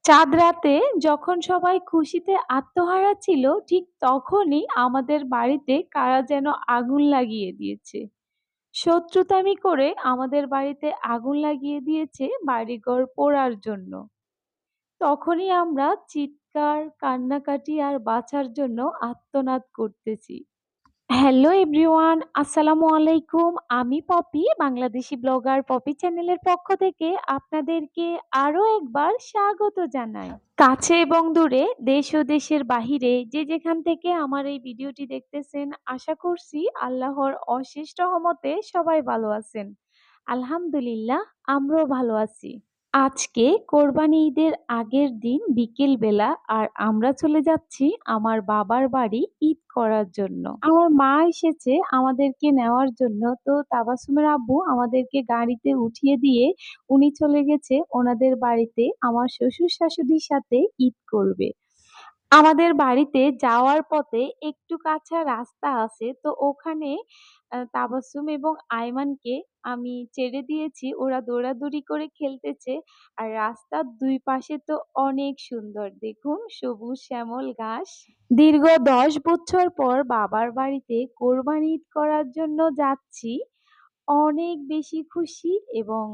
চাঁদ রাতে যখন সবাই খুশিতে আত্মহারা ছিল, ঠিক তখনই আমাদের বাড়িতে কারা যেন আগুন লাগিয়ে দিয়েছে। শত্রুতামি করে আমাদের বাড়িতে আগুন লাগিয়ে দিয়েছে বাড়িঘর পোড়ার জন্য। তখনই আমরা চিৎকার, কান্নাকাটি আর বাঁচার জন্য আর্তনাদ করতেছি। হ্যালো এভরিওয়ান, আসসালামু আলাইকুম। আমি পপি, বাংলাদেশি ব্লগার পপি চ্যানেলের পক্ষ থেকে আপনাদেরকে আরো একবার স্বাগত জানাই। কাছে এবং দূরে, দেশ ও দেশের বাহিরে যে যেখান থেকে আমার এই ভিডিওটি দেখতেছেন, আশা করছি আল্লাহর অশেষ রহমতে সবাই ভালো আছেন। আলহামদুলিল্লাহ, আমরাও ভালো আছি। আজকে কোরবানি ঈদের আগের দিন বিকেল বেলা, আর আমরা চলে যাচ্ছি আমার বাবার বাড়ি ঈদ করার জন্য। আমার মা এসেছে আমাদেরকে নেওয়ার জন্য। তো তাবাসসুমের আব্বু আমাদেরকে গাড়িতে উঠিয়ে দিয়ে উনি চলে গেছে ওনাদের বাড়িতে আমার শ্বশুর শাশুড়ির সাথে ঈদ করবে। আমাদের বাড়িতে যাওয়ার পথে একটু কাঁচা রাস্তা আছে, তো ওখানে তাবাসসুম এবং আয়মানকে আমি ছেড়ে দিয়েছি, ওরা দৌড়াদৌড়ি করে খেলতেছে। আর রাস্তার দুই পাশে তো অনেক সুন্দর, দেখুন সবুজ শ্যামল ঘাস। দীর্ঘ 10 বছর পর বাবার বাড়িতে কোরবানি ঈদ করার জন্য যাচ্ছি, অনেক বেশি খুশি এবং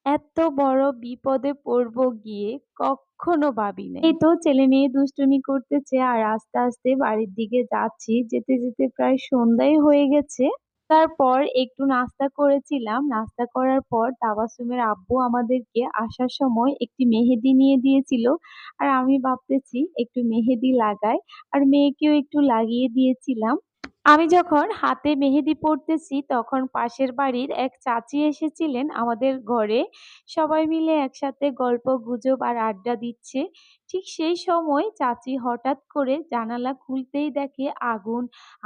এত বড় বিপদে পড়বো গিয়ে কখনো ভাবি নাই। এই তো ছেলে মেয়ে দুষ্টুমি করতেছে আর আস্তে আস্তে বাড়ির দিকে যাচ্ছি। যেতে যেতে প্রায় সন্ধ্যাই হয়ে গেছে। তারপর একটু নাস্তা করেছিলাম। নাস্তা করার পর তাবাসসুমের আব্বু আমাদেরকে আসার সময় একটি মেহেদি নিয়ে দিয়েছিল। আর আমি ভাবতেছি একটু মেহেদি লাগাই, আর মেয়েকেও একটু লাগিয়ে দিয়েছিলাম। আমি যখন হাতে মেহেদি পরতেছি তখন পাশের বাড়ির এক চাচি এসেছিলেন আমাদের ঘরে। সবাই মিলে একসাথে গল্প গুজব আর আড্ডা দিচ্ছে। ঠিক সেই সময় চাচি হঠাৎ করে জানালা খুলতেই দেখে আগুন।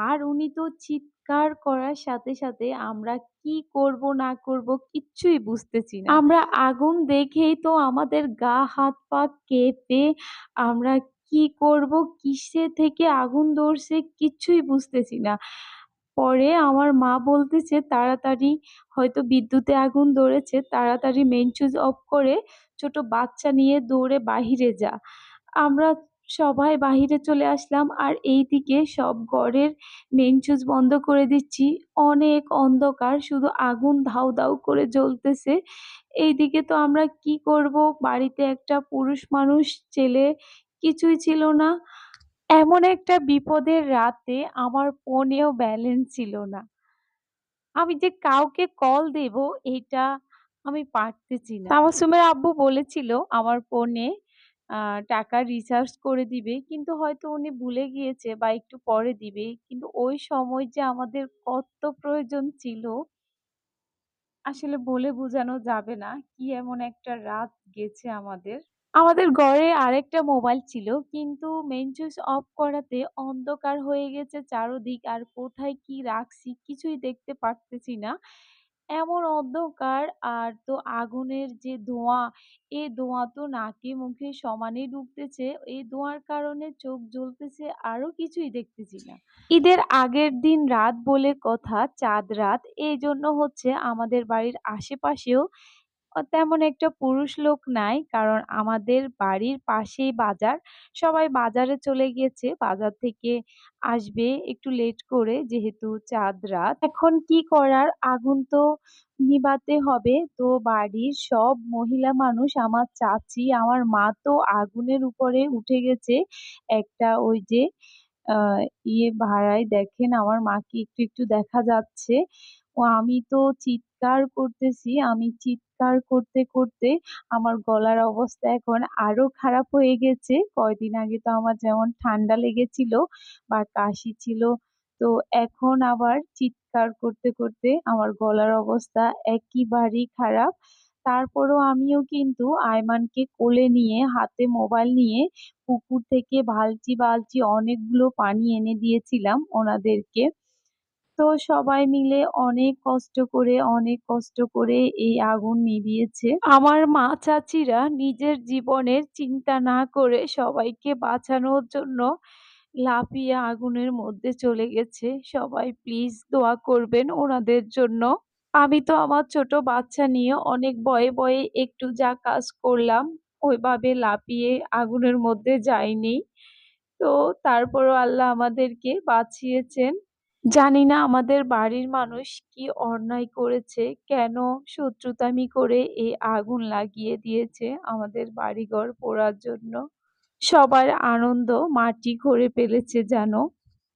আর উনি তো চিৎকার করার সাথে সাথে আমরা কি করব না করব কিচ্ছুই বুঝতেছি না। আমরা আগুন দেখেই তো আমাদের গা হাত পা কেঁপে, আমরা কি করব, কিসে থেকে আগুন ধরছে কিচ্ছুই বুঝতেছি না। পরে আমার মা বলতেছে তাড়াতাড়ি হয়তো বিদ্যুতে আগুন ধরেছে, তাড়াতাড়ি মেইন সুইচ অফ করে ছোট বাচ্চা নিয়ে দৌড়ে বাহিরে যা। আমরা সবাই বাহিরে চলে আসলাম, আর এইদিকে সব ঘরের মেইন সুইচ বন্ধ করে দিচ্ছি। অনেক অন্ধকার, শুধু আগুন ধাউ ধাউ করে জ্বলতেছে। এইদিকে তো আমরা কি করব, বাড়িতে একটা পুরুষ মানুষ, ছেলে কিছুই ছিল না। এমন একটা বিপদের রাতে আমার ফোনেও ব্যালেন্স ছিল না। আমি যে কাউকে কল দেব এটা আমি পারতেছি না। তাবাসসুমের আব্বু বলেছিল আমার ফোনে টাকা রিচার্জ করে দিবে, কিন্তু হয়তো উনি ভুলে গিয়েছে বা একটু পরে দিবে। কিন্তু ওই সময় যে আমাদের কত প্রয়োজন ছিল, আসলে বলে বোঝানো যাবে না কি এমন একটা রাত গেছে আমাদের। আমাদের ঘরে আরেকটা মোবাইল ছিল, কিন্তু মেইন সুইচ অফ করাতে অন্ধকার হয়ে গেছে চারদিক, আর কোথায় কি রাখছি কিছুই দেখতে পারতেছি না। এমন অন্ধকার, আর তো আগুনের যে ধোঁয়া, এই ধোঁয়া তো নাকে মুখে সমানে ঢুকতেছে। এই ধোঁয়ার কারণে চোখ জ্বলতেছে, আরো কিছুই দেখতেছি না। ঈদের আগের দিন রাত বলে কথা, চাঁদ রাত, এই জন্য হচ্ছে আমাদের বাড়ির আশেপাশেও তেমন একটা পুরুষ লোক নাই, কারণ আমাদের বাড়ির পাশেই বাজার। সবাই বাজারে চলে গিয়েছে, বাজার থেকে আসবে একটু লেট করে যেহেতু চাঁদ রাত। এখন কি করার, আগুন তো নিভাতে হবে। তো বাড়ির সব মহিলা মানুষ, আমার চাচি, আমার মা তো আগুনের উপরে উঠে গেছে। একটা ওই যে আহ ভাড়ায় দেখেন, আমার মাকে একটু একটু দেখা যাচ্ছে। ও আমি তো চিৎকার করতেছি, আমি চিৎকার করতে করতে আমার গলার অবস্থা এখন আরো খারাপ হয়ে গেছে। কয়দিন আগে তো আমার যেমন ঠান্ডা লেগেছিল বা কাশি ছিল, তো এখন আবার চিৎকার করতে করতে আমার গলার অবস্থা একেবারেই খারাপ। তারপরও আমিও কিন্তু আয়মানকে কোলে নিয়ে, হাতে মোবাইল নিয়ে পুকুর থেকে বালতি বালতি অনেকগুলো পানি এনে দিয়েছিলাম ওনাদেরকে। তো সবাই মিলে অনেক কষ্ট করে এই আগুন নিভিয়েছে। আমার মা চাচিরা নিজের জীবনের চিন্তা না করে সবাইকে বাঁচানোর জন্য লাফিয়ে আগুনের মধ্যে চলে গেছে। সবাই প্লিজ দোয়া করবেন ওনাদের জন্য। আমি তো আমার ছোট বাচ্চা নিয়ে অনেক ভয়ে একটু যা কাজ করলাম, ওইভাবে লাফিয়ে আগুনের মধ্যে যাইনি। তো তারপরও আল্লাহ আমাদেরকে বাঁচিয়েছেন। জানি না আমাদের বাড়ির মানুষ কি অন্যায় করেছে, কেন শত্রুতামি করে এই আগুন লাগিয়ে দিয়েছে আমাদের বাড়িঘর পোড়ার জন্য। সবার আনন্দ মাটি করে ফেলেছে যেন।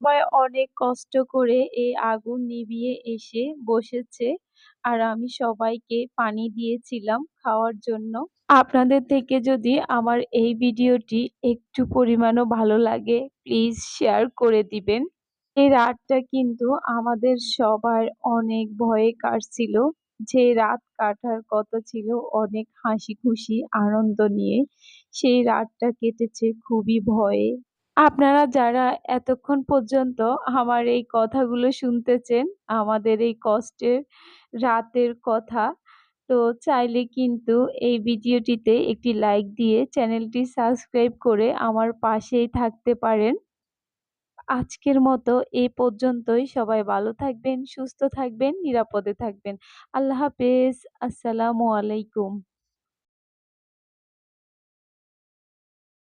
সবাই অনেক কষ্ট করে এই আগুন নিভিয়ে এসে বসেছে। আর আমি সবাইকে পানি দিয়েছিলাম খাওয়ার জন্য। আপনাদের থেকে যদি আমার এই ভিডিওটি একটু পরিমাণও ভালো লাগে, প্লিজ শেয়ার করে দিবেন। এই রাতটা কিন্তু আমাদের সবার অনেক ভয়ে কাটছিল। যে রাত কাটার কথা ছিল অনেক হাসি খুশি আনন্দ নিয়ে, সেই রাতটা কেটেছে খুবই ভয়ে। আপনারা যারা এতক্ষণ পর্যন্ত আমার এই কথাগুলো শুনতেছেন, আমাদের এই কষ্টের রাতের কথা, তো চাইলে কিন্তু এই ভিডিওটিতে একটি লাইক দিয়ে চ্যানেলটি সাবস্ক্রাইব করে আমার পাশেই থাকতে পারেন। আজকের মতো এ পর্যন্তই। সবাই ভালো থাকবেন, সুস্থ থাকবেন, নিরাপদে থাকবেন। আল্লাহ হাফেজ। আসসালামু আলাইকুম।